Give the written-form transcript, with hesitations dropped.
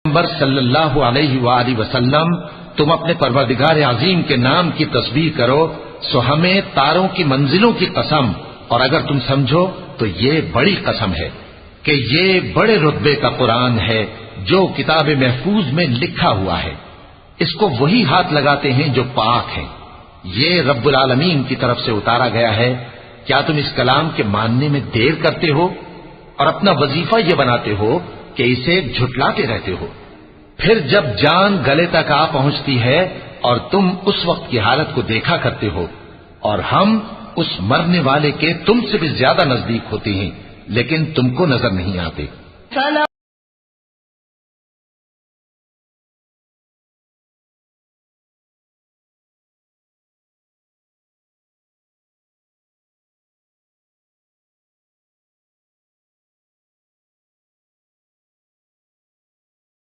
پیغمبر صلی اللہ علیہ وآلہ وسلم تم اپنے پروردگار عظیم کے نام کی تسبیح کرو سو ہمیں تاروں کی منزلوں کی قسم، اور اگر تم سمجھو تو یہ بڑی قسم ہے کہ یہ بڑے رتبے کا قرآن ہے جو کتاب محفوظ میں لکھا ہوا ہے، اس کو وہی ہاتھ لگاتے ہیں جو پاک ہیں، یہ رب العالمین کی طرف سے اتارا گیا ہے۔ کیا تم اس کلام کے ماننے میں دیر کرتے ہو اور اپنا وظیفہ یہ بناتے ہو کہ اسے جھٹلاتے رہتے ہو؟ پھر جب جان گلے تک آ پہنچتی ہے اور تم اس وقت کی حالت کو دیکھا کرتے ہو اور ہم اس مرنے والے کے تم سے بھی زیادہ نزدیک ہوتے ہیں لیکن تم کو نظر نہیں آتے۔